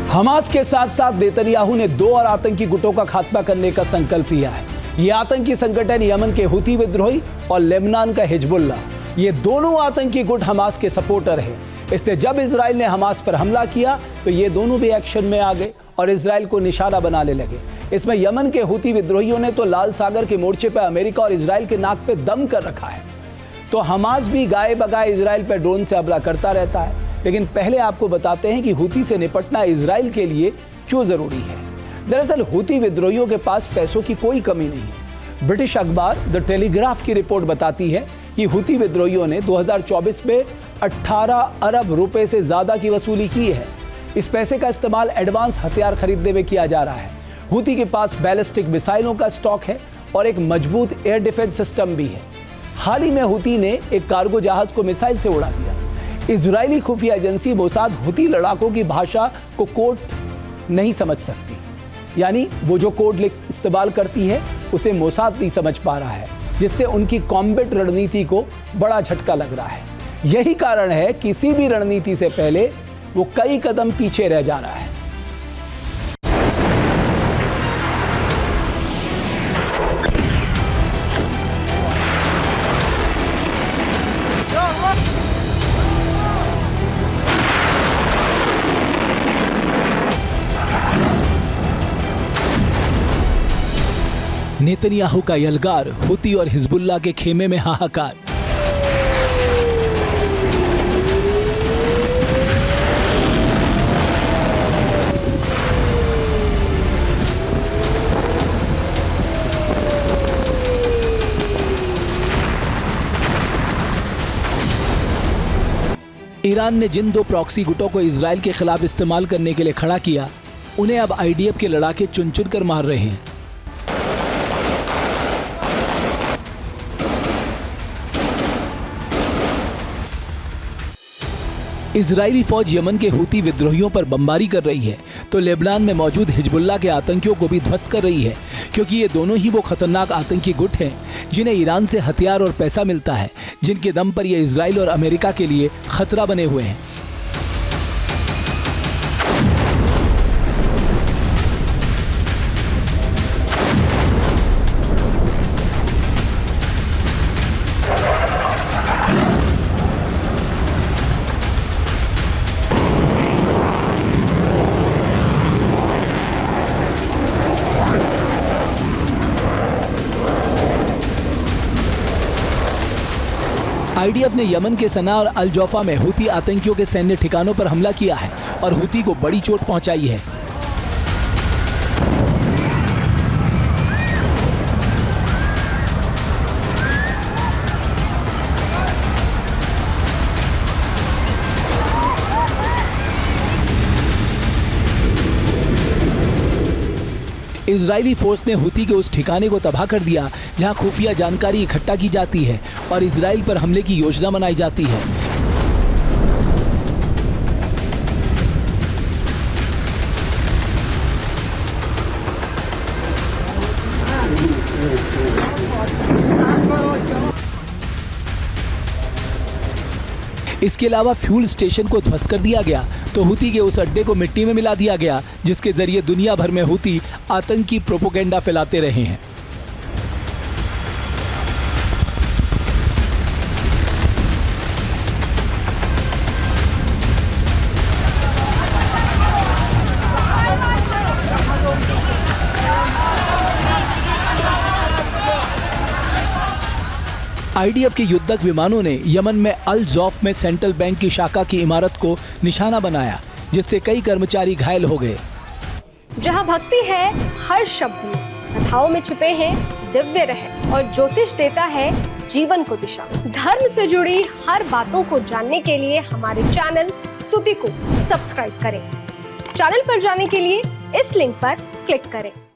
Hamas के साथ साथ नेतन्याहू ने 2 और आतंकी गुटों का खात्मा करने का संकल्प लिया है। ये आतंकी संगठन यमन के हुती विद्रोही और लेबनान का हिजबुल्ला, ये दोनों आतंकी गुट हमास के सपोर्टर हैं। इसलिए जब इजराइल ने हमास पर हमला किया तो ये दोनों भी एक्शन में आ गए और इजराइल को निशाना बनाने लगे। इसमें यमन के हुती विद्रोहियों ने तो लाल सागर के मोर्चे पर अमेरिका और इजराइल के नाक पे दम कर रखा है, तो हमास भी गाए बगाए इजराइल पर ड्रोन से हमला करता रहता है। लेकिन पहले आपको बताते हैं कि हुती से निपटना इजराइल के लिए क्यों जरूरी है। दरअसल हुती विद्रोहियों के पास पैसों की कोई कमी नहीं है। ब्रिटिश अखबार द टेलीग्राफ की रिपोर्ट बताती है कि हुती विद्रोहियों ने 2024 में 18 अरब रुपए से ज्यादा की वसूली की है। इस पैसे का इस्तेमाल एडवांस हथियार खरीदने में किया जा रहा है। हुती के पास बैलिस्टिक मिसाइलों का स्टॉक है और एक मजबूत एयर डिफेंस सिस्टम भी है। हाल ही में हुती ने एक कार्गो जहाज को मिसाइल से उड़ा दिया। इजरायली खुफिया एजेंसी मोसाद हुती लड़ाकों की भाषा को कोड नहीं समझ सकती, यानी वो जो कोड इस्तेमाल करती है उसे मोसाद नहीं समझ पा रहा है, जिससे उनकी कॉम्बैट रणनीति को बड़ा झटका लग रहा है। यही कारण है किसी भी रणनीति से पहले वो कई कदम पीछे रह जा रहा है। नेतन्याहू का यलगार, हुती और हिजबुल्ला के खेमे में हाहाकार। ईरान ने जिन 2 प्रॉक्सी गुटों को इजराइल के खिलाफ इस्तेमाल करने के लिए खड़ा किया, उन्हें अब आईडीएफ के लड़ाके चुन चुन कर मार रहे हैं। इजरायली फौज यमन के हुती विद्रोहियों पर बमबारी कर रही है, तो लेबनान में मौजूद हिजबुल्ला के आतंकियों को भी ध्वस्त कर रही है, क्योंकि ये दोनों ही वो खतरनाक आतंकी गुट हैं जिन्हें ईरान से हथियार और पैसा मिलता है, जिनके दम पर ये इजराइल और अमेरिका के लिए खतरा बने हुए हैं। आईडीएफ ने यमन के सना और अल जौफा में हुती आतंकियों के सैन्य ठिकानों पर हमला किया है और हुती को बड़ी चोट पहुंचाई है। इजरायली फोर्स ने हुती के उस ठिकाने को तबाह कर दिया जहां खुफिया जानकारी इकट्ठा की जाती है और इजराइल पर हमले की योजना बनाई जाती है। इसके अलावा फ्यूल स्टेशन को ध्वस्त कर दिया गया, तो हुती के उस अड्डे को मिट्टी में मिला दिया गया जिसके जरिए दुनिया भर में हुती आतंकी प्रोपेगेंडा फैलाते रहे हैं। आईडीएफ के युद्धक विमानों ने यमन में अल जौफ में सेंट्रल बैंक की शाखा की इमारत को निशाना बनाया, जिससे कई कर्मचारी घायल हो गए। जहां भक्ति है हर शब्द में, कथाओं में छुपे हैं दिव्य रहस्य और ज्योतिष देता है जीवन को दिशा। धर्म से जुड़ी हर बातों को जानने के लिए हमारे चैनल स्तुति को सब्सक्राइब करें। चैनल पर जाने के लिए इस लिंक पर क्लिक करें।